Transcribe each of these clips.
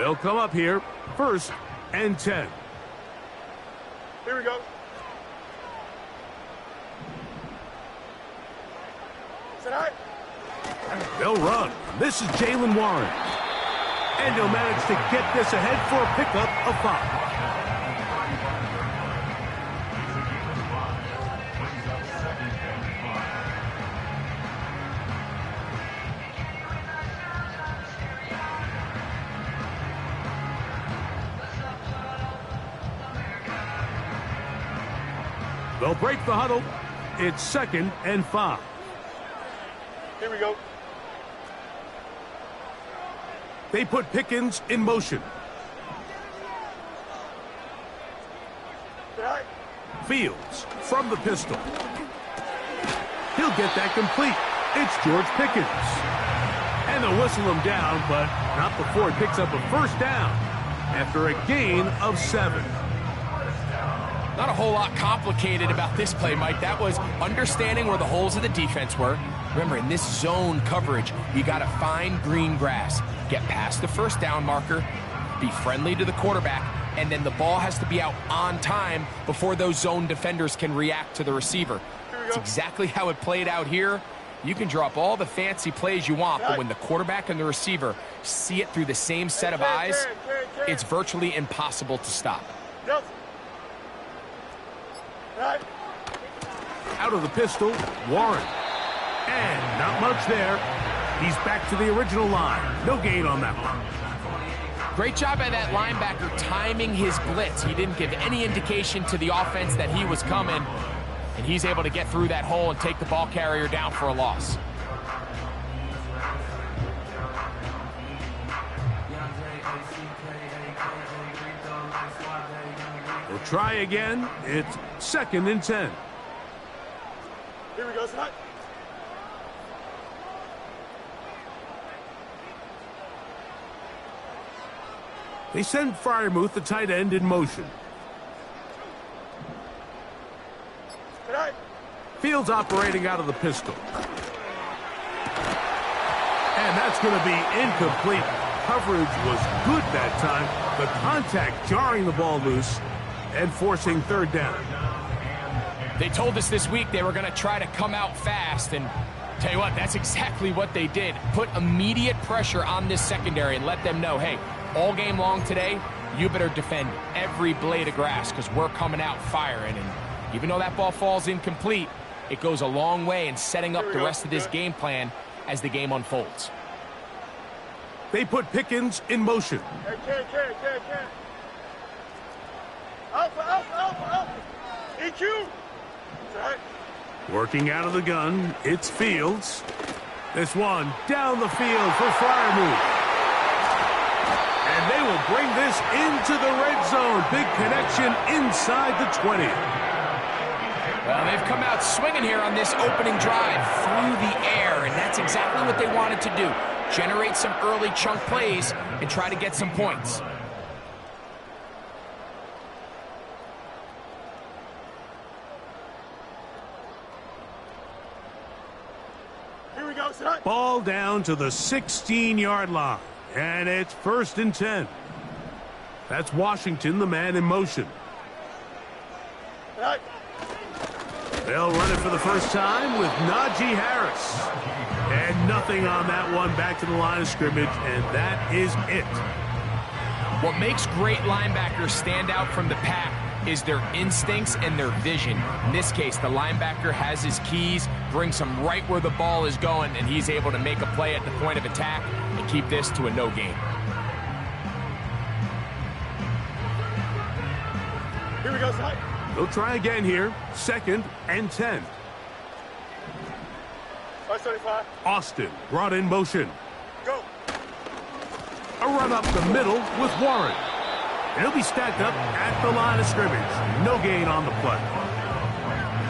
They'll come up here, 1st and 10. Here we go. Sit high. They'll run. This is Jalen Warren. And he'll manage to get this ahead for a pickup of 5. They'll break the huddle. It's 2nd and 5. Here we go. They put Pickens in motion. Right. Fields from the pistol. He'll get that complete. It's George Pickens. And they'll whistle him down, but not before he picks up a 1st down after a gain of 7. Not a whole lot complicated about this play, Mike. That was understanding where the holes of the defense were. Remember, in this zone coverage, you got to find green grass, get past the 1st down marker, be friendly to the quarterback, and then the ball has to be out on time before those zone defenders can react to the receiver. That's exactly how it played out here. You can draw up all the fancy plays you want, but when the quarterback and the receiver see it through the same set of eyes, it's virtually impossible to stop. Out of the pistol, Warren. And not much there. He's back to the original line. No gain on that one. Great job by that linebacker timing his blitz. He didn't give any indication to the offense that he was coming, and he's able to get through that hole and take the ball carrier down for a loss. We'll try again. It's 2nd and 10. Here we go, Scott. They send Freiermuth, the tight end, in motion. Tonight. Fields operating out of the pistol. And that's going to be incomplete. Coverage was good that time. The contact jarring the ball loose and forcing 3rd down. They told us this week they were going to try to come out fast, and tell you what, that's exactly what they did. Put immediate pressure on this secondary and let them know, hey, all game long today, you better defend every blade of grass because we're coming out firing. And even though that ball falls incomplete, it goes a long way in setting up the rest of this game plan as the game unfolds. They put Pickens in motion. Hey, Alpha. EQ. Right. Working out of the gun, it's Fields. This one down the field for Freiermuth. And they will bring this into the red zone. Big connection inside the 20. Well, they've come out swinging here on this opening drive through the air, and that's exactly what they wanted to do. Generate some early chunk plays and try to get some points. Here we go, son. Ball down to the 16-yard line, and it's 1st and 10. That's Washington, the man in motion. Right. They'll run it for the first time with Najee Harris. And nothing on that one, back to the line of scrimmage, and that is it. What makes great linebackers stand out from the pack is their instincts and their vision. In this case, the linebacker has his keys, brings him right where the ball is going, and he's able to make a play at the point of attack and keep this to a no gain. Here we go, son. They'll try again here. 2nd and 10. 575. Austin brought in motion. Go. A run up the middle with Warren. He'll be stacked up at the line of scrimmage. No gain on the play.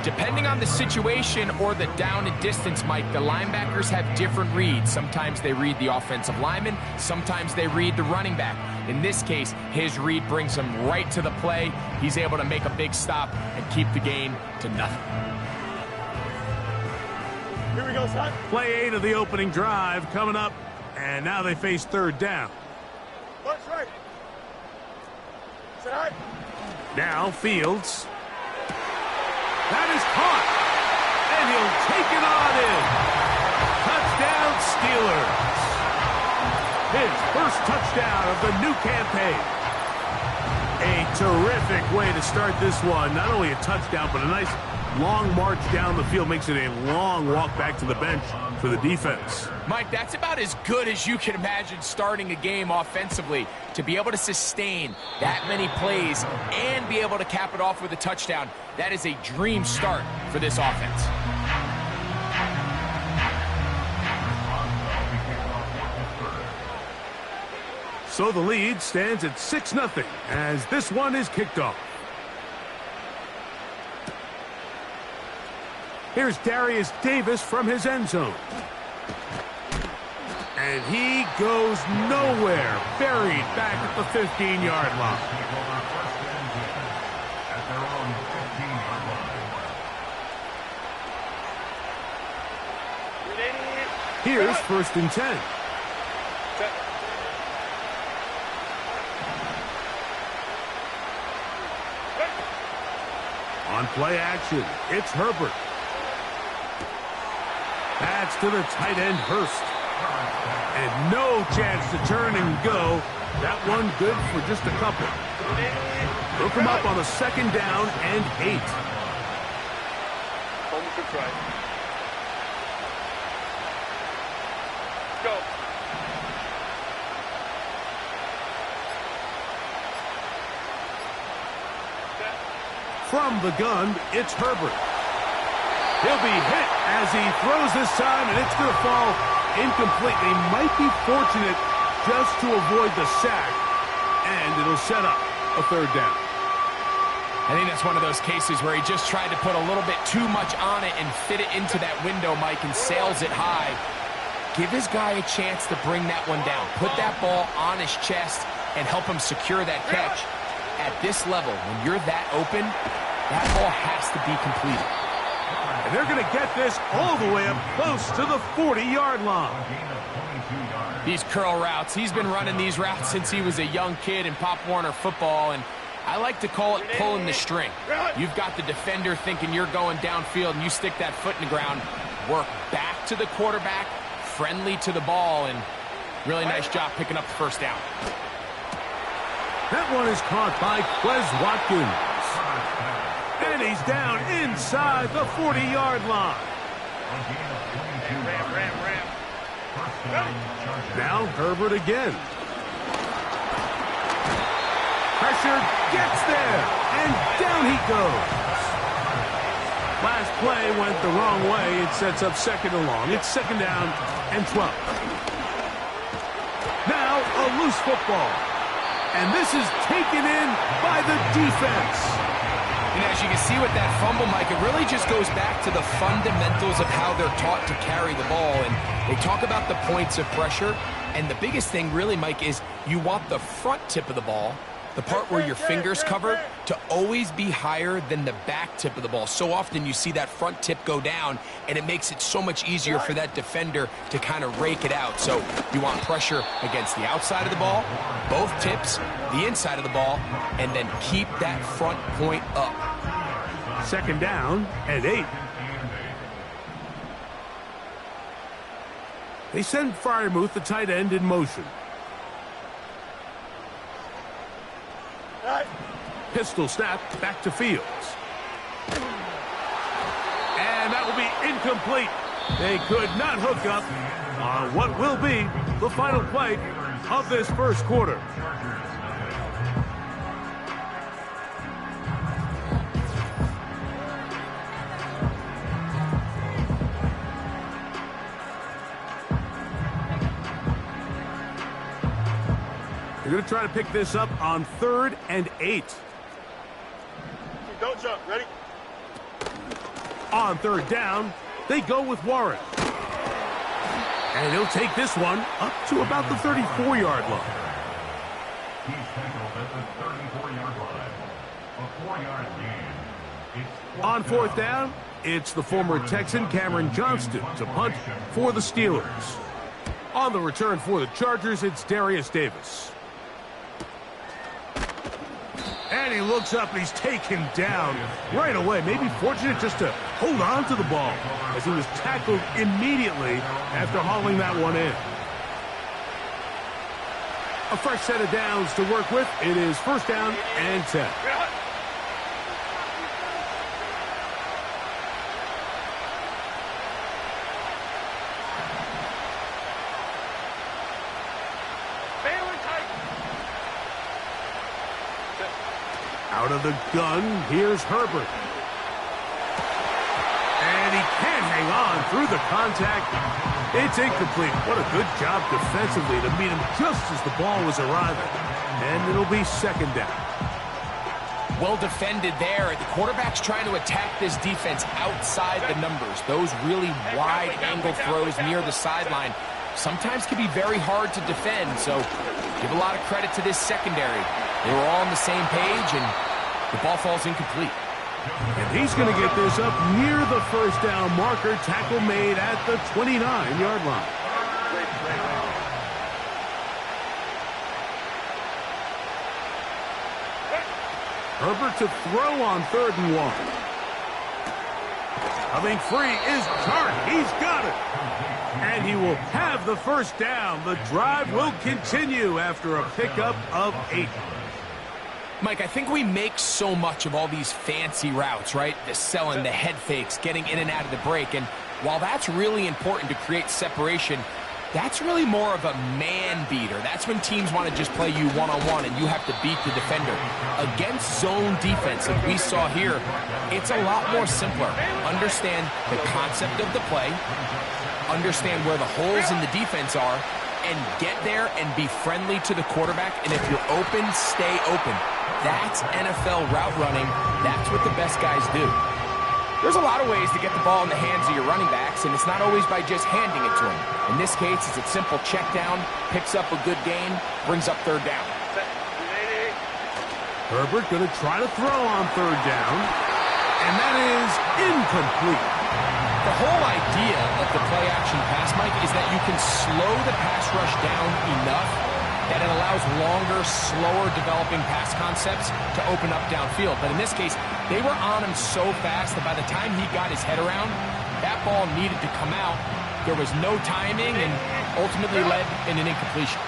Depending on the situation or the down and distance, Mike, the linebackers have different reads. Sometimes they read the offensive lineman. Sometimes they read the running back. In this case, his read brings him right to the play. He's able to make a big stop and keep the gain to nothing. Here we go, son. Play 8 of the opening drive coming up, and now they face 3rd down. Punch right. Sit high. Now Fields. That is caught. And he'll take it on in. Touchdown Steelers. His first touchdown of the new campaign. A terrific way to start this one. Not only a touchdown, but a nice long march down the field. Makes it a long walk back to the bench for the defense. Mike, that's about as good as you can imagine starting a game offensively. To be able to sustain that many plays and be able to cap it off with a touchdown, that is a dream start for this offense. So the lead stands at 6-0 as this one is kicked off. Here's Darius Davis from his end zone. And he goes nowhere. Buried back at the 15-yard line. Here's 1st and 10. On play action, it's Herbert. Pass to the tight end, Hurst. And no chance to turn and go. That one good for just a couple. Look him up on a 2nd down and 8. Almost a try. Go. From the gun, it's Herbert. He'll be hit as he throws this time, and it's going to fall incomplete. They might be fortunate just to avoid the sack, and it'll set up a 3rd down. I think that's one of those cases where he just tried to put a little bit too much on it and fit it into that window, Mike, and sails it high. Give his guy a chance to bring that one down. Put that ball on his chest and help him secure that catch. At this level, when you're that open, that ball has to be completed. And they're going to get this all the way up close to the 40-yard line. These curl routes, he's been running these routes since he was a young kid in Pop Warner football, and I like to call it pulling the string. You've got the defender thinking you're going downfield, and you stick that foot in the ground, work back to the quarterback, friendly to the ball, and really nice job picking up the 1st down. That one is caught by Quez Watkins. And he's down inside the 40-yard line. Ram. Now Herbert again. Pressure gets there, and down he goes. Last play went the wrong way. It sets up 2nd and long. It's 2nd down and 12. Now a loose football. And this is taken in by the defense. And as you can see with that fumble, Mike, it really just goes back to the fundamentals of how they're taught to carry the ball. And they talk about the points of pressure. And the biggest thing really, Mike, is you want the front tip of the ball, the part where your fingers cover, to always be higher than the back tip of the ball. So often you see that front tip go down, and it makes it so much easier for that defender to kind of rake it out. So you want pressure against the outside of the ball, both tips, the inside of the ball, and then keep that front point up. 2nd down and 8. They send Freiermuth, the tight end, in motion. Pistol snap back to Fields. And that will be incomplete. They could not hook up on what will be the final play of this 1st quarter. They're going to try to pick this up on 3rd and 8. Don't jump. Ready? On 3rd down, they go with Warren. And he'll take this one up to about the 34-yard line. He's tackled at the 34-yard line. A 4-yard gain. On 4th down, it's the former Texan Cameron Johnston to punt for the Steelers. On the return for the Chargers, it's Darius Davis. And he looks up and he's taken down right away. Maybe fortunate just to hold on to the ball as he was tackled immediately after hauling that one in. A fresh set of downs to work with. It is first down and 10. Out of the gun, here's Herbert. And he can't hang on through the contact. It's incomplete. What a good job defensively to meet him just as the ball was arriving. And it'll be second down. Well defended there. The quarterback's trying to attack this defense outside the numbers. Those really wide angle throws near the sideline sometimes can be very hard to defend. So give a lot of credit to this secondary. They were all on the same page, and the ball falls incomplete. And he's going to get this up near the first down marker. Tackle made at the 29-yard line. Herbert to throw on 3rd and 1. Coming free is Chark. He's got it. And he will have the first down. The drive will continue after a pickup of 8. Mike, I think we make so much of all these fancy routes, right? The selling, the head fakes, getting in and out of the break. And while that's really important to create separation, that's really more of a man beater. That's when teams want to just play you one-on-one and you have to beat the defender. Against zone defense, like we saw here, it's a lot more simpler. Understand the concept of the play, understand where the holes in the defense are, and get there and be friendly to the quarterback. And if you're open, stay open. That's NFL route running. That's what the best guys do. There's a lot of ways to get the ball in the hands of your running backs, and it's not always by just handing it to them. In this case, it's a simple check down, picks up a good gain, brings up 3rd down. Herbert going to try to throw on 3rd down, and that is incomplete. The whole idea of the play-action pass, Mike, is that you can slow the pass rush down enough that it allows longer, slower developing pass concepts to open up downfield. But in this case, they were on him so fast that by the time he got his head around, that ball needed to come out. There was no timing and ultimately led in an incompletion.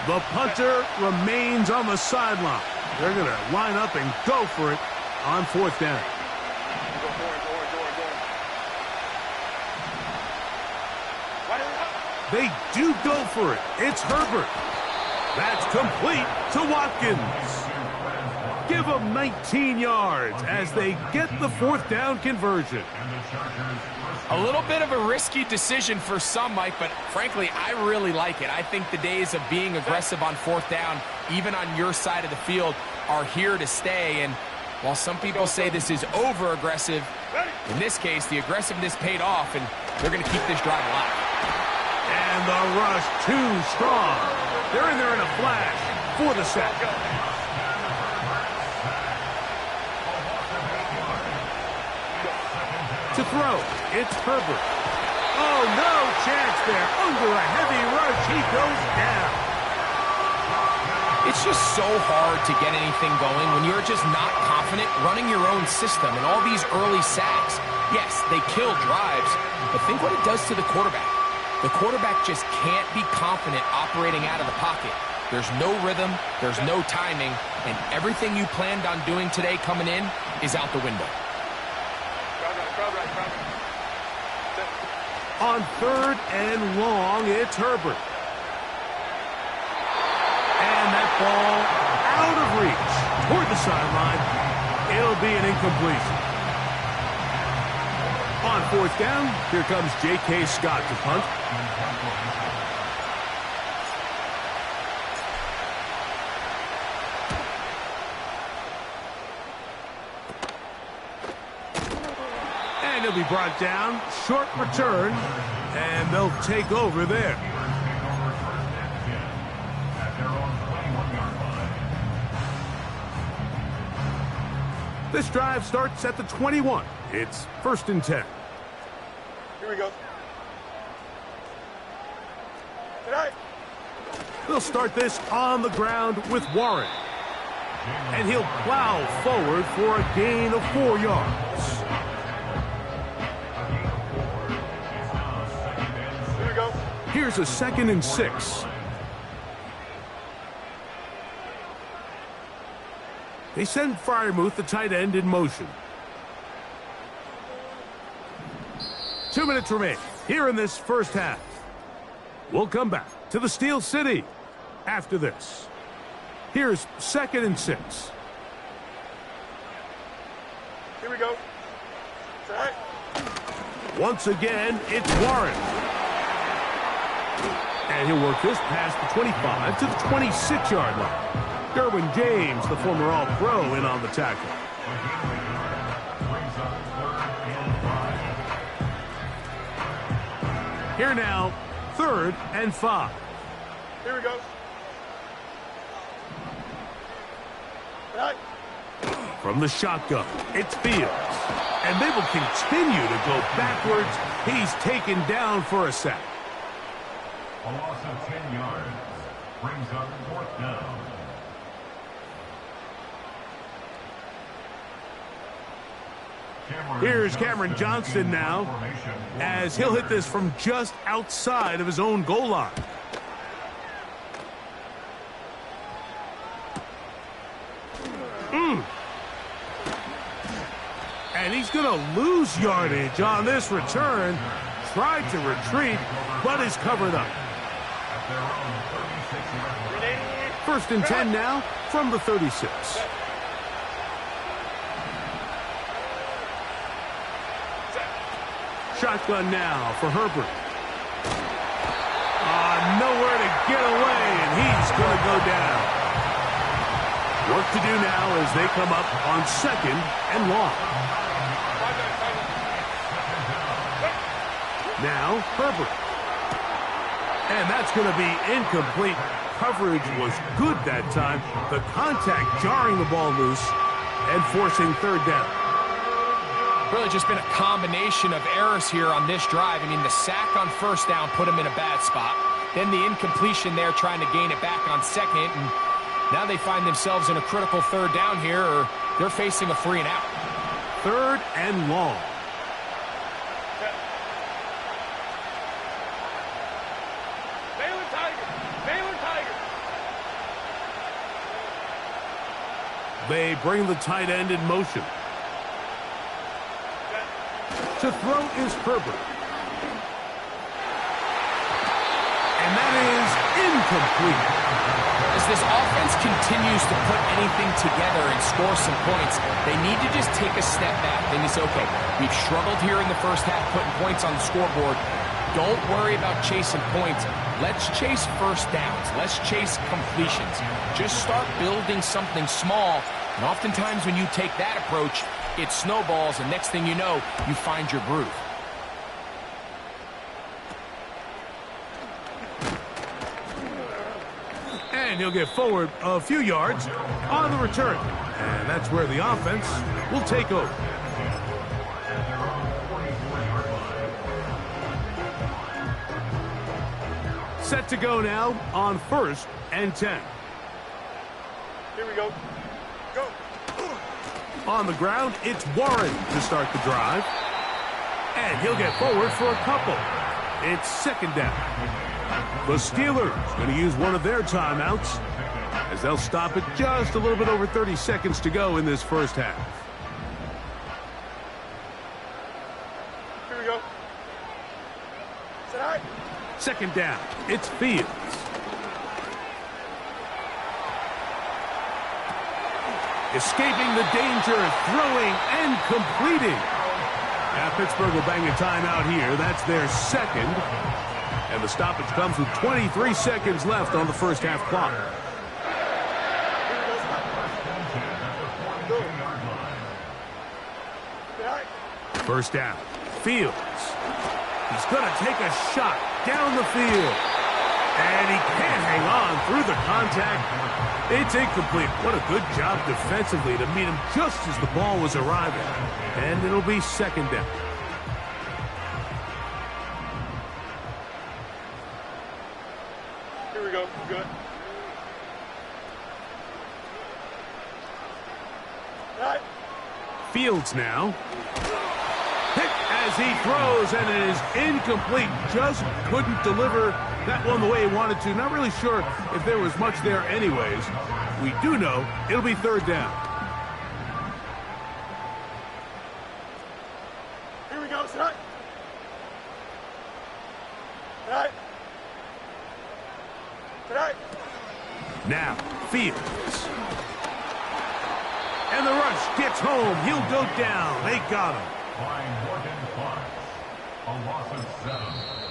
The punter remains on the sideline. They're going to line up and go for it on 4th down. They do go for it. It's Herbert. That's complete to Watkins. Give them 19 yards as they get the 4th down conversion. A little bit of a risky decision for some, Mike, but frankly, I really like it. I think the days of being aggressive on 4th down, even on your side of the field, are here to stay. And while some people say this is over-aggressive, in this case, the aggressiveness paid off, and they're going to keep this drive alive. And the rush too strong. They're in there in a flash for the sack. To throw, it's Herbert. Oh, no chance there. Under a heavy rush, he goes down. It's just so hard to get anything going when you're just not confident running your own system. And all these early sacks, yes, they kill drives, but think what it does to the quarterback. The quarterback just can't be confident operating out of the pocket. There's no rhythm, there's no timing, and everything you planned on doing today coming in is out the window. On 3rd and long, it's Herbert. And that ball out of reach toward the sideline. It'll be an incompletion. On 4th down, here comes J.K. Scott to punt. And he'll be brought down. Short return. And they'll take over there. This drive starts at the 21. It's 1st and 10. Here we go. Tonight. They'll start this on the ground with Warren. And he'll plow forward for a gain of 4 yards. Here we go. Here's a 2nd and 6. They send Freiermuth, the tight end, in motion. 2 minutes remain here in this first half. We'll come back to the Steel City after this. Here's 2nd and 6. Here we go. It's all right. Once again, it's Warren. And he'll work this past the 25 to the 26-yard line. Derwin James, the former All-Pro, in on the tackle. Here now, 3rd and 5. Here we go. All right. From the shotgun, it's Fields. And they will continue to go backwards. He's taken down for a sack. A loss of 10 yards brings up 4th down. Here's Cameron Johnston now, as he'll hit this from just outside of his own goal line. And he's going to lose yardage on this return. Tried to retreat, but is covered up. 1st and 10 now from the 36. Shotgun now for Herbert. Nowhere to get away, and he's going to go down. Work to do now as they come up on 2nd and long. Now, Herbert. And that's going to be incomplete. Coverage was good that time. The contact jarring the ball loose and forcing 3rd down. Really just been a combination of errors here on this drive. I mean, the sack on 1st down put him in a bad spot. Then the incompletion there trying to gain it back on 2nd. And now they find themselves in a critical 3rd down here, or they're facing a 3 and out. 3rd and long. They bring the tight end in motion. To throw is Herbert. And that is incomplete. As this offense continues to put anything together and score some points, they need to just take a step back and say, okay, we've struggled here in the first half putting points on the scoreboard. Don't worry about chasing points. Let's chase 1st downs. Let's chase completions. Just start building something small. And oftentimes when you take that approach, it snowballs, and next thing you know, you find your groove. And he'll get forward a few yards on the return. And that's where the offense will take over. Set to go now on 1st and 10. Here we go. Go. On the ground, it's Warren to start the drive. And he'll get forward for a couple. It's 2nd down. The Steelers going to use one of their timeouts as they'll stop it just a little bit over 30 seconds to go in this first half. Here we go. Is that all right? 2nd down. It's Fields. Escaping the danger, throwing and completing. Now Pittsburgh will bang a timeout here. That's their 2nd. And the stoppage comes with 23 seconds left on the first half clock. First down. Fields. He's going to take a shot down the field. And he can't hang on through the contact. It's incomplete. What a good job defensively to meet him just as the ball was arriving. And it'll be 2nd down. Here we go. Good. Fields now. Hit as he throws, and it is incomplete. Just couldn't deliver that one the way he wanted to. Not really sure if there was much there anyways. We do know it'll be third down. Here we go, set. Tonight. Tonight. Now, Fields. And the rush gets home. He'll go down. They got him.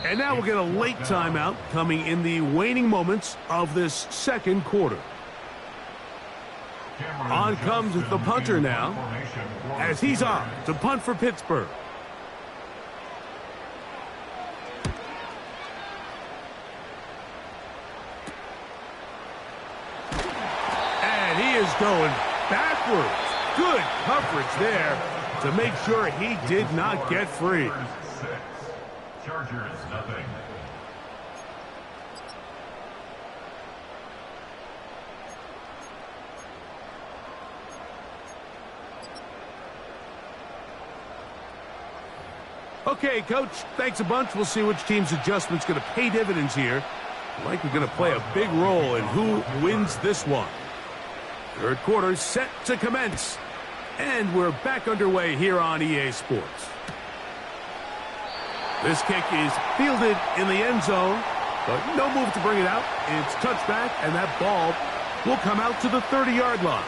And now we'll get a late timeout coming in the waning moments of this second quarter. On comes the punter now as he's on to punt for Pittsburgh. And he is going backwards. Good coverage there to make sure he did not get free. Chargers, nothing. Okay, Coach, thanks a bunch. We'll see which team's adjustment's going to pay dividends here. Likely going to play a big role in who wins this one. Third quarter set to commence. And we're back underway here on EA Sports. This kick is fielded in the end zone, but no move to bring it out. It's touchback, and that ball will come out to the 30-yard line.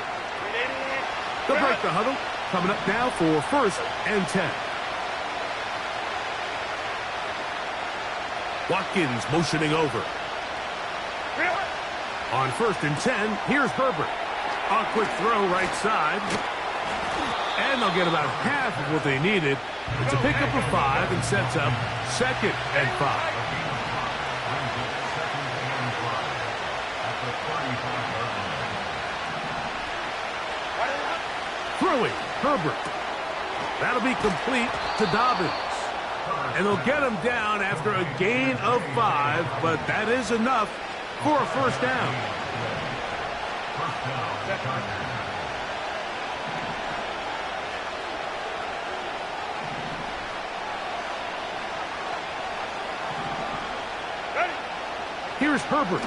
They'll break the huddle. Coming up now for first and 10. Watkins motioning over. On first and 10, here's Herbert. A quick throw right side. And they'll get about half of what they needed. It's a pickup of 5 and sets up second and 5. Throwing, Herbert. That'll be complete to Dobbins. And they'll get him down after a gain of 5, but that is enough for a first down. Here's Herbert.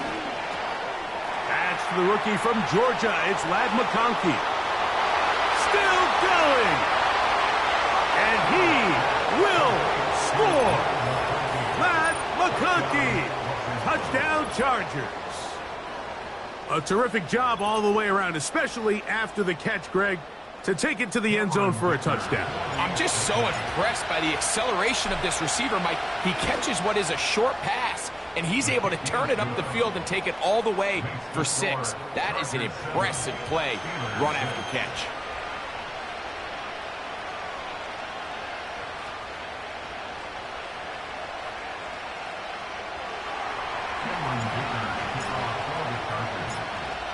That's the rookie from Georgia. It's Ladd McConkey. Still going. And he will score. Ladd McConkey. Touchdown Chargers. A terrific job all the way around, especially after the catch, Greg, to take it to the end zone for a touchdown. I'm just so impressed by the acceleration of this receiver, Mike. He catches what is a short pass, and he's able to turn it up the field and take it all the way for 6. That is an impressive play, run after catch.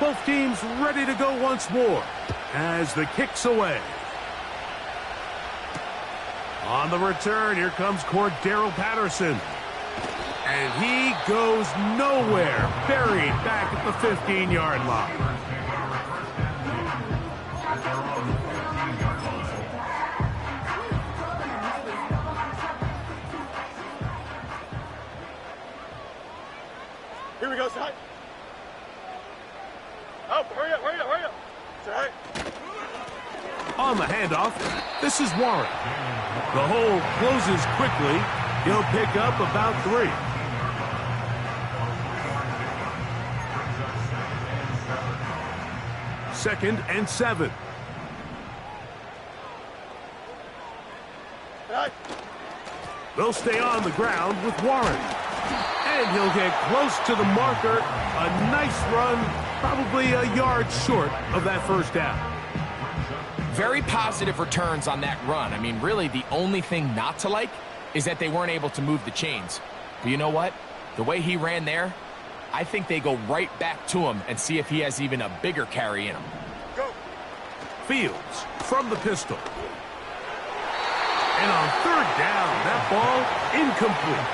Both teams ready to go once more as the kick's away. On the return, here comes Cordero Patterson. And he goes nowhere, buried back at the 15-yard line. Here we go, side. Oh, hurry up, hurry up, hurry up. Side. On the handoff, this is Warren. The hole closes quickly. He'll pick up about 3. Second and 7. Side. They'll stay on the ground with Warren. And he'll get close to the marker. A nice run, probably a yard short of that first down. Very positive returns on that run. I mean, really, the only thing not to like is that they weren't able to move the chains. But you know what? The way he ran there, I think they go right back to him and see if he has even a bigger carry in him. Go. Fields from the pistol. And on third down, that ball incomplete.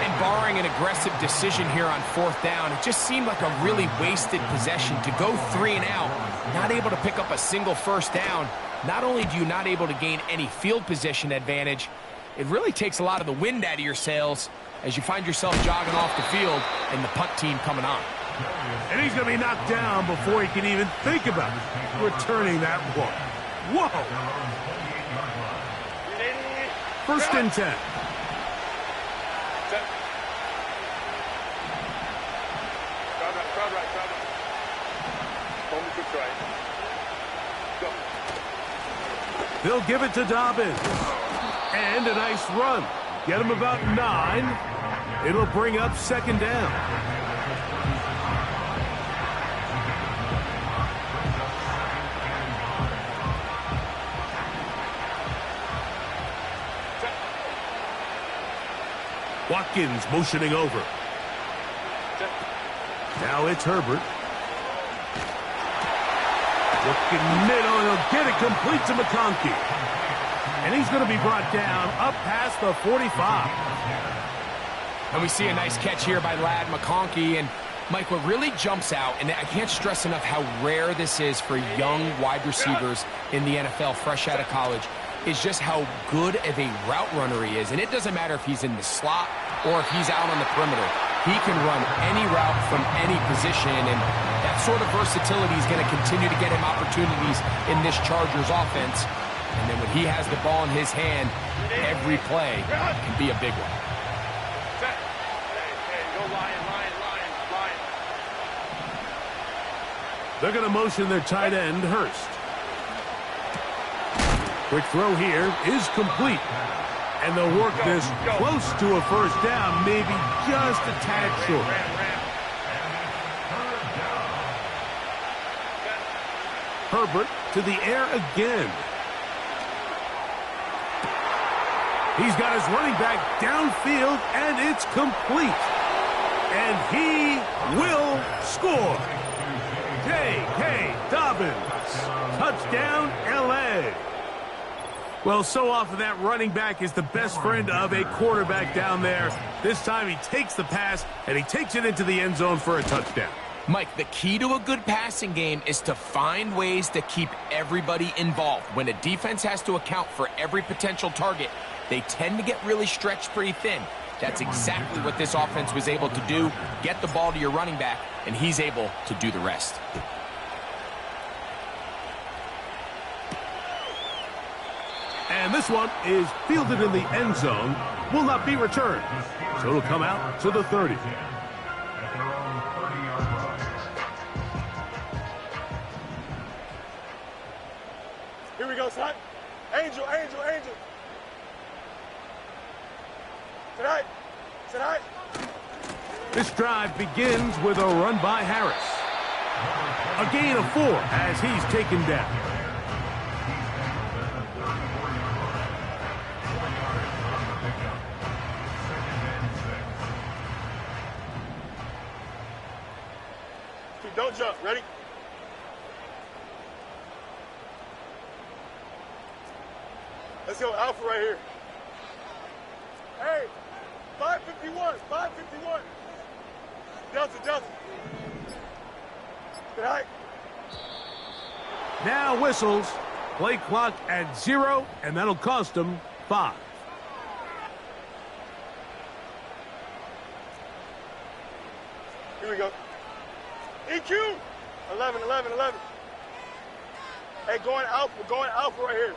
And barring an aggressive decision here on fourth down, it just seemed like a really wasted possession to go 3 and out, not able to pick up a single first down. not only do you not able to gain any field position advantage, it really takes a lot of the wind out of your sails as you find yourself jogging off the field and the punt team coming on. And he's going to be knocked down before he can even think about returning that one. Whoa! First and 10. They'll give it to Dobbins. And a nice run. Get him about 9. It'll bring up second down. Watkins motioning over. Now it's Herbert. Looking middle, and he'll get it complete to McConkey. And he's going to be brought down up past the 45. And we see a nice catch here by Lad McConkey. And, Mike, what really jumps out, and I can't stress enough how rare this is for young wide receivers in the NFL fresh out of college, is just how good of a route runner he is. And it doesn't matter if he's in the slot or if he's out on the perimeter. He can run any route from any position, and that sort of versatility is going to continue to get him opportunities in this Chargers offense. And then when he has the ball in his hand, every play can be a big one. They're going to motion their tight end, Hurst. Quick throw here is complete. And they'll work this close to a first down, maybe just a tad short. Herbert to the air again. He's got his running back downfield, and it's complete. And he will score. J.K. Dobbins. Touchdown, L.A. Well, so often that running back is the best friend of a quarterback down there. This time he takes the pass, and he takes it into the end zone for a touchdown. Mike, the key to a good passing game is to find ways to keep everybody involved. When a defense has to account for every potential target, they tend to get really stretched pretty thin. That's exactly what this offense was able to do. Get the ball to your running back, and he's able to do the rest. And this one is fielded in the end zone, will not be returned. So it'll come out to the 30. Here we go, son. Angel, angel, angel. Tonight. Tonight. This drive begins with a run by Harris. A gain of 4 as he's taken down. Don't jump. Ready? Let's go. Alpha right here. Hey, 551. 551. Delta, Delta. Good night. Now whistles. Play clock at 0, and that'll cost them 5. Here we go. EQ. 11, 11, 11. Hey, going alpha right here.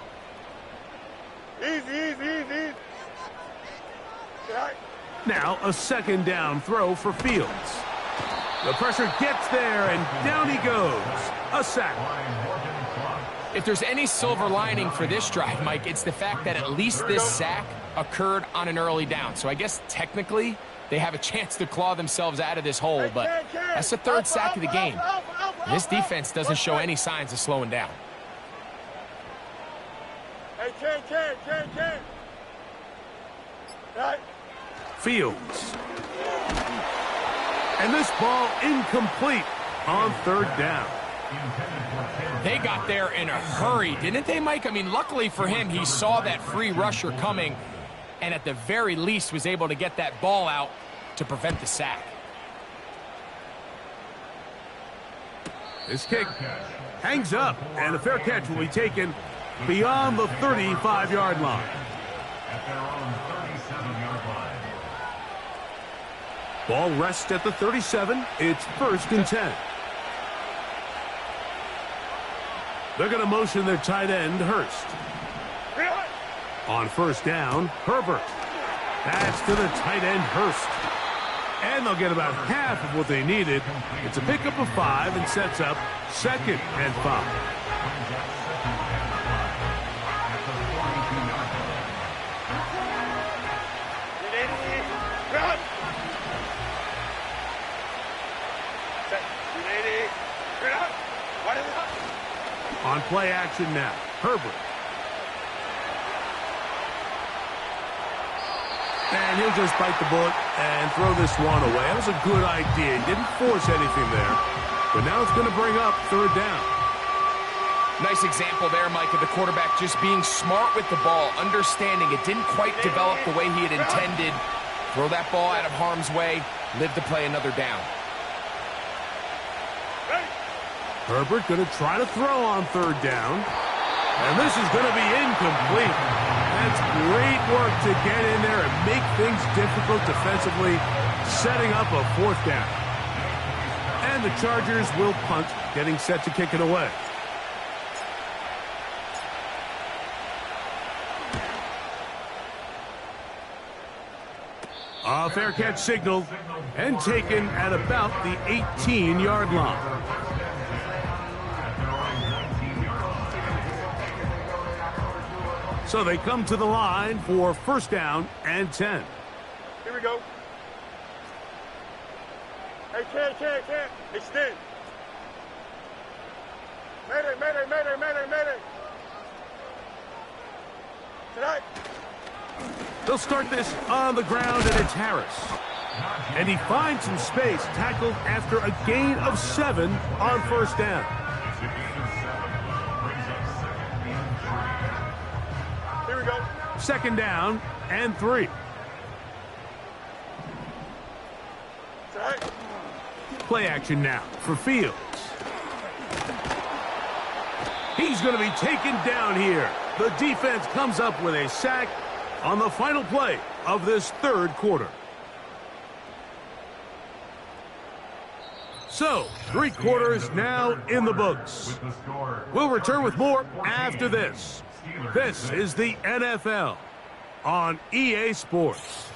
Easy, easy, easy, easy. Good night. Now a second down throw for Fields. The pressure gets there, and down he goes. A sack. If there's any silver lining for this drive, Mike, it's the fact that at least this sack occurred on an early down. So I guess technically they have a chance to claw themselves out of this hole, but that's the third sack of the game. This defense doesn't show any signs of slowing down. Hey, Ken. Right. Fields. And this ball incomplete on third down. They got there in a hurry, didn't they, Mike? I mean, luckily for him, he saw that free rusher coming and at the very least was able to get that ball out to prevent the sack. This kick hangs up, and a fair catch will be taken beyond the 35-yard line. At their own 37-yard line. Ball rests at the 37. It's 1st and 10. They're going to motion their tight end, Hurst. On 1st down, Herbert. That's to the tight end, Hurst. And they'll get about half of what they needed. It's a pickup of 5 and sets up 2nd and 5. On play action now, Herbert. And he'll just bite the bullet and throw this one away. That was a good idea. He didn't force anything there. But now it's going to bring up 3rd down. Nice example there, Mike, of the quarterback just being smart with the ball, understanding it didn't quite develop the way he had intended. Throw that ball out of harm's way, live to play another down. Herbert going to try to throw on 3rd down. And this is going to be incomplete. That's great work to get in there and make things difficult defensively, setting up a 4th down. And the Chargers will punt, getting set to kick it away. A fair catch signaled and taken at about the 18-yard line. So they come to the line for 1st down and 10. Here we go. Hey, can't. Extend. Mayday. Tonight. They'll start this on the ground, and it's Harris. And he finds some space, tackled after a gain of 7 on 1st down. Here we go. 2nd down and 3. Tonight. Play action now for Fields. He's going to be taken down here. The defense comes up with a sack on the final play of this 3rd quarter. So, 3 quarters now in the books. We'll return with more after this. This is the NFL on EA Sports.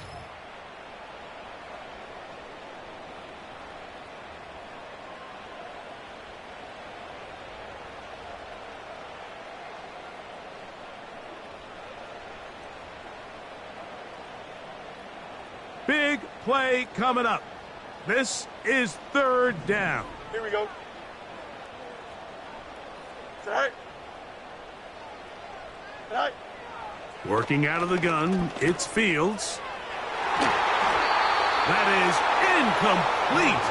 Big play coming up. This is 3rd down. Here we go. Tonight. Working out of the gun, it's Fields. That is incomplete.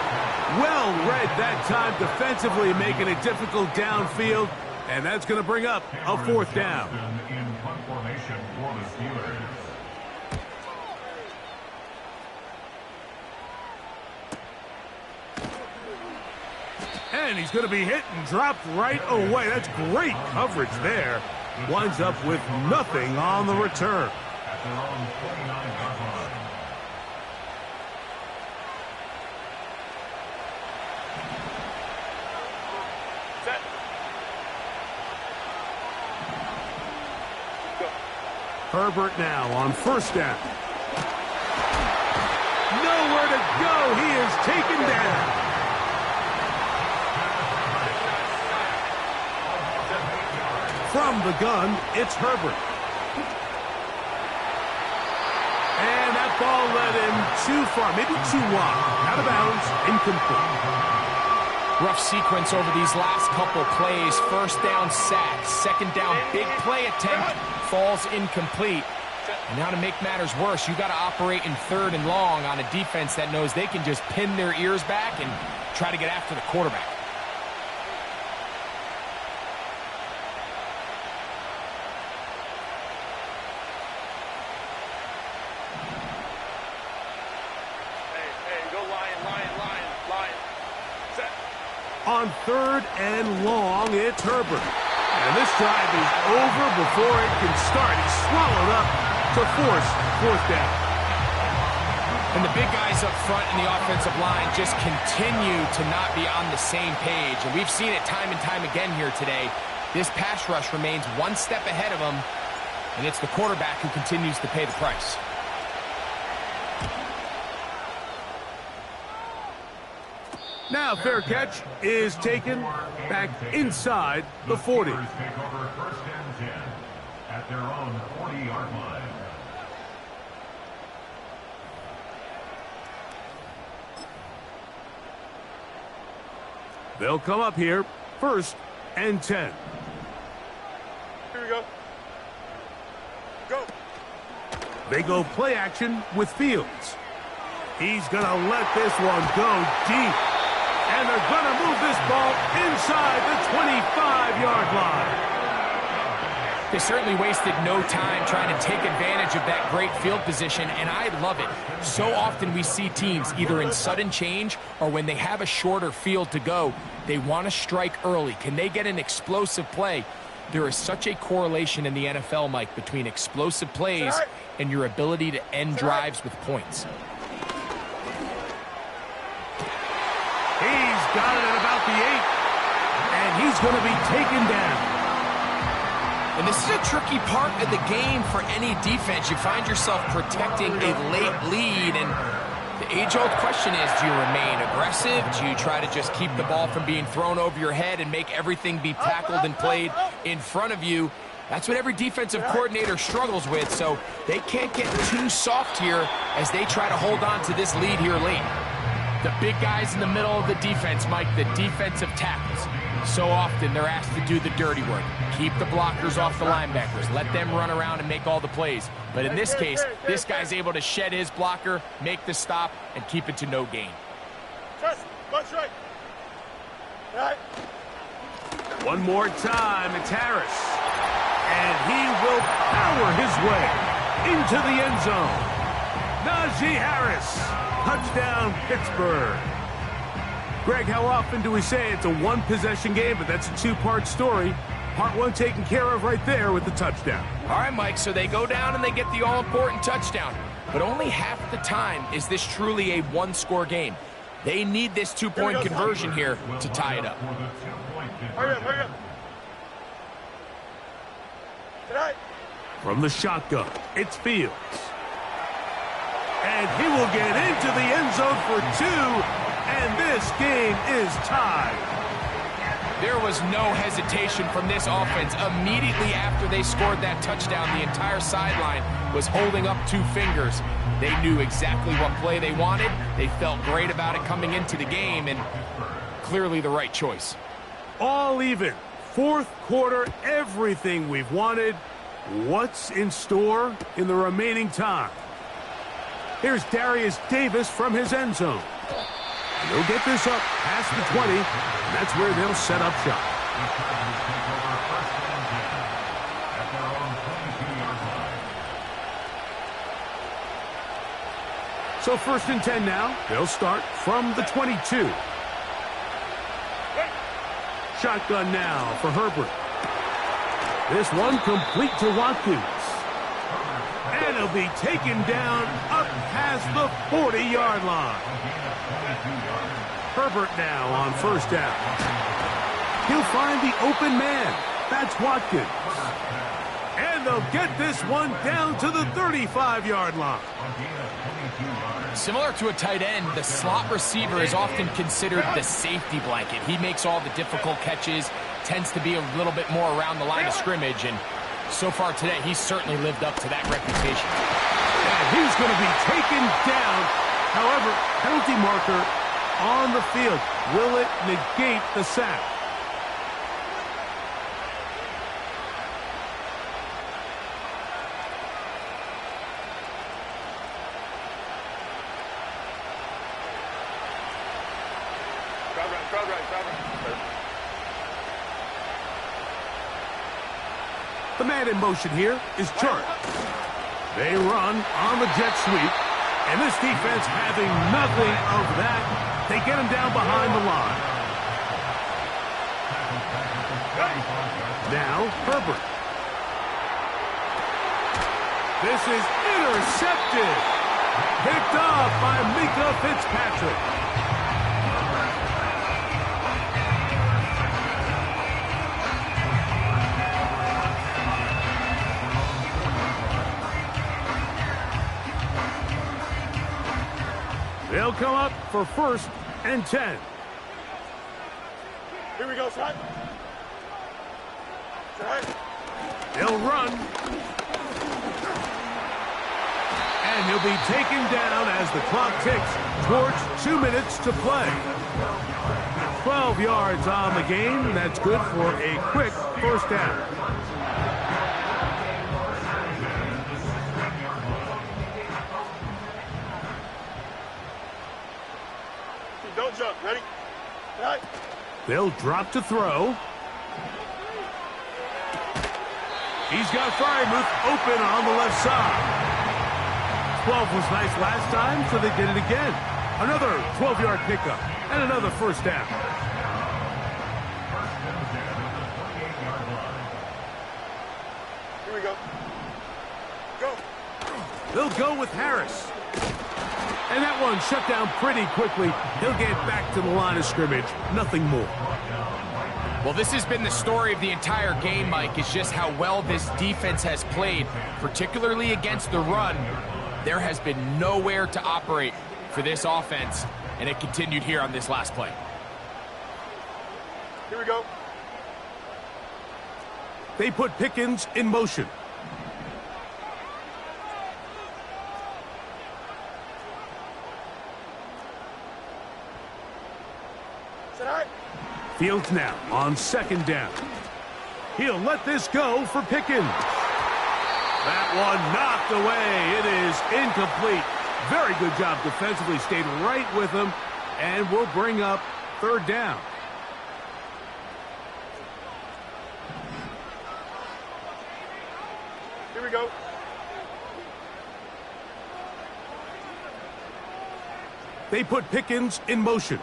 Well read that time defensively, making it difficult downfield. And that's going to bring up a 4th down. In punt formation for the Steelers. And he's going to be hit and dropped right away. That's great coverage there. Winds up with nothing on the return. At their own 29-yard line. Set. Go. Herbert now on 1st down. Nowhere to go. He is taken down. From the gun, it's Herbert. And that ball led him too far, maybe too wide. Out of bounds, incomplete. Rough sequence over these last couple plays. 1st down sack, 2nd down big play attempt, falls incomplete. And now to make matters worse, you got to operate in 3rd and long on a defense that knows they can just pin their ears back and try to get after the quarterback. Lion. Set. On 3rd and long, it's Herbert. And this drive is over before it can start. He's swallowed up to force fourth down. And the big guys up front in the offensive line just continue to not be on the same page. And we've seen it time and time again here today. This pass rush remains one step ahead of them, and it's the quarterback who continues to pay the price. Now fair catch is taken back inside the 40. Take over first and 10 at their own 40-yard line. They'll come up here, first and 10. Here we go. Go. They go play action with Fields. He's going to let this one go deep. And they're going to move this ball inside the 25-yard line. They certainly wasted no time trying to take advantage of that great field position, and I love it. So often we see teams either in sudden change or when they have a shorter field to go, they want to strike early. Can they get an explosive play? There is such a correlation in the NFL, Mike, between explosive plays and your ability to end drives with points. He's got it at about the 8, and he's going to be taken down. And this is a tricky part of the game for any defense. You find yourself protecting a late lead, and the age-old question is, do you remain aggressive? Do you try to just keep the ball from being thrown over your head and make everything be tackled and played in front of you? That's what every defensive coordinator struggles with, so they can't get too soft here as they try to hold on to this lead here late. The big guys in the middle of the defense, Mike, the defensive tackles. So often they're asked to do the dirty work. Keep the blockers off the linebackers. Let them run around and make all the plays. But in this case, this guy's able to shed his blocker, make the stop, and keep it to no gain. Trust, watch right. Right. One more time, it's Harris. And he will power his way into the end zone. Najee Harris, touchdown Pittsburgh. Greg, how often do we say it's a one-possession game, but that's a two-part story? Part one taken care of right there with the touchdown. All right, Mike, so they go down and they get the all-important touchdown. But only half the time is this truly a one-score game. They need this two-point conversion here to tie it up. Hurry up, hurry up. Tonight. From the shotgun, it's Fields. And he will get into the end zone for 2, and this game is tied. There was no hesitation from this offense. Immediately after they scored that touchdown, the entire sideline was holding up 2 fingers. They knew exactly what play they wanted. They felt great about it coming into the game, and clearly the right choice. All even. Fourth quarter, everything we've wanted. What's in store in the remaining time? Here's Darius Davis from his end zone. They'll get this up past the 20, and that's where they'll set up shop. So first and 10 now. They'll start from the 22. Shotgun now for Herbert. This one complete to Watkins. And he'll be taken down up past the 40-yard line. Herbert now on first down. He'll find the open man. That's Watkins. And they'll get this one down to the 35-yard line. Similar to a tight end, the slot receiver is often considered the safety blanket. He makes all the difficult catches, tends to be a little bit more around the line of scrimmage, and so far today, he's certainly lived up to that reputation. And he's going to be taken down. However, penalty marker on the field. Will it negate the sack? Crowd right. The man in motion here is Chart. They run on the jet sweep, and this defense having nothing of that. They get him down behind the line. Now Herbert. This is intercepted. Picked off by Mika Fitzpatrick. They'll come up for 1st and 10. Here we go, Scott. They'll run. And he'll be taken down as the clock ticks towards 2 minutes to play. 12 yards on the game. That's good for a quick 1st down. Don't jump. Ready? Right. They'll drop to throw. He's got Fryermuth open on the left side. 12 was nice last time, so they did it again. Another 12-yard pickup and another 1st down. Here we go. Go. They'll go with Harris. And that one shut down pretty quickly. He'll get back to the line of scrimmage. Nothing more. Well, this has been the story of the entire game, Mike, is just how well this defense has played, particularly against the run. There has been nowhere to operate for this offense, and it continued here on this last play. Here we go. They put Pickens in motion. Fields now on 2nd down. He'll let this go for Pickens. That one knocked away. It is incomplete. Very good job defensively. Stayed right with him, and will bring up 3rd down. Here we go. They put Pickens in motion.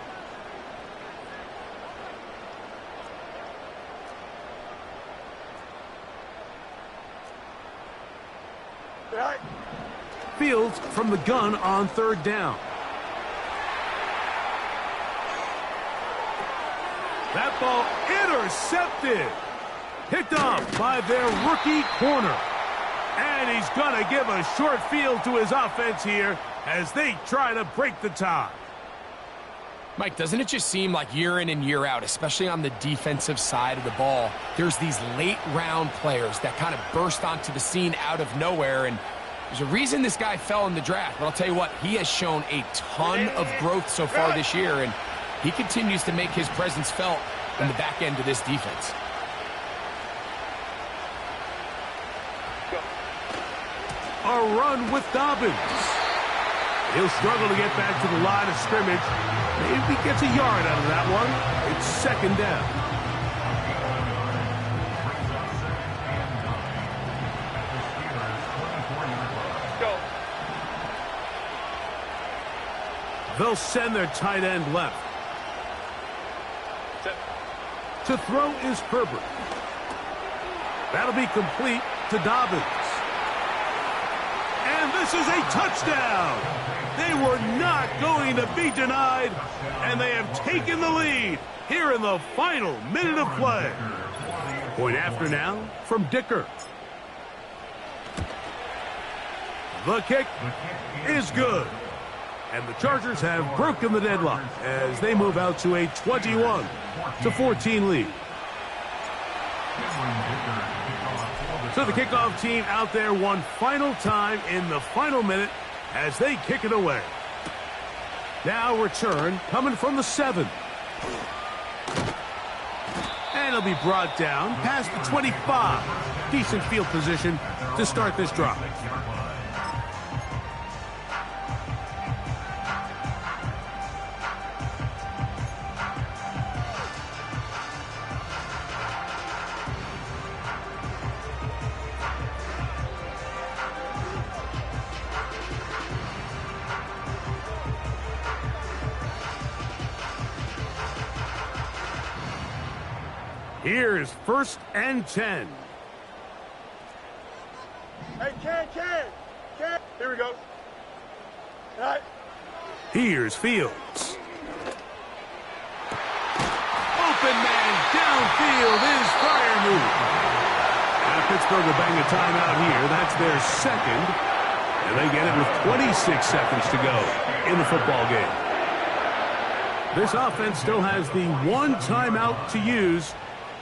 Right. Fields from the gun on 3rd down. That ball intercepted. Picked off by their rookie corner. And he's going to give a short field to his offense here as they try to break the tie. Mike, doesn't it just seem like year in and year out, especially on the defensive side of the ball, there's these late-round players that kind of burst onto the scene out of nowhere, and there's a reason this guy fell in the draft, but I'll tell you what, he has shown a ton of growth so far this year, and he continues to make his presence felt in the back end of this defense. A run with Dobbins. He'll struggle to get back to the line of scrimmage. Maybe gets a yard out of that one. It's 2nd down. Go. They'll send their tight end left. To throw is Herbert. That'll be complete to Dobbins. And this is a touchdown. They were not going to be denied, and they have taken the lead here in the final minute of play. Point after now from Dicker. The kick is good. And the Chargers have broken the deadlock as they move out to a 21-14 lead. So the kickoff team out there one final time in the final minute as they kick it away. Now return coming from the 7. And it'll be brought down past the 25. Decent field position to start this drive. Here's 1st and 10. Hey, Ken. Here we go. All right. Here's Fields. Open man downfield is Freiermuth. Now Pittsburgh will bang a timeout here. That's their second. And they get it with 26 seconds to go in the football game. This offense still has the one timeout to use.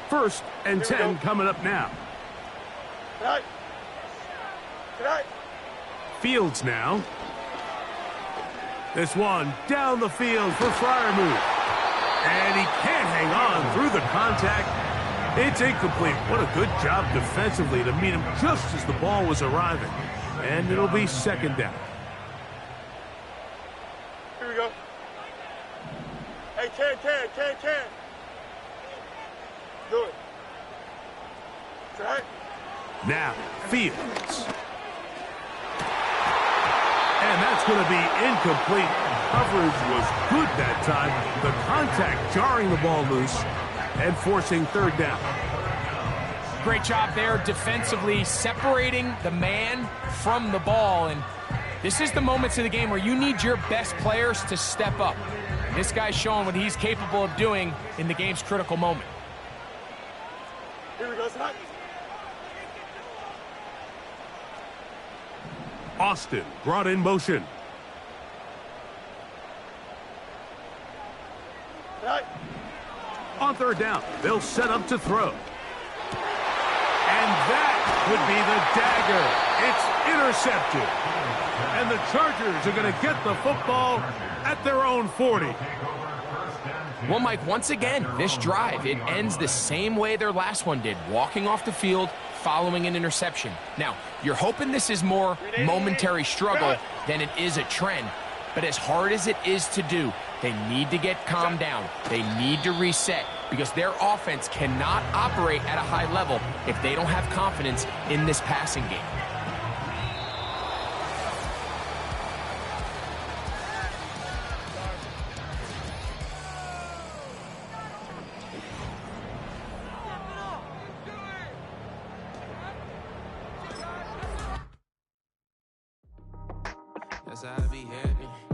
1st and 10 coming up now. All right. Fields now. This one down the field for Freiermuth. And he can't hang on through the contact. It's incomplete. What a good job defensively to meet him just as the ball was arriving. And it'll be 2nd down. Here we go. Hey, Ken. Do it. All right. Now, Fields. And that's going to be incomplete. Coverage was good that time. The contact jarring the ball loose and forcing 3rd down. Great job there defensively, separating the man from the ball. And this is the moments of the game where you need your best players to step up. And this guy's showing what he's capable of doing in the game's critical moment. Here we go, son. Austin brought in motion. All right. On 3rd down, they'll set up to throw. And that would be the dagger. It's intercepted. And the Chargers are going to get the football at their own 40. Well, Mike, once again, this drive, it ends the same way their last one did, walking off the field, following an interception. Now, you're hoping this is more momentary struggle than it is a trend. But as hard as it is to do, they need to get calmed down. They need to reset because their offense cannot operate at a high level if they don't have confidence in this passing game. That's how I be happy.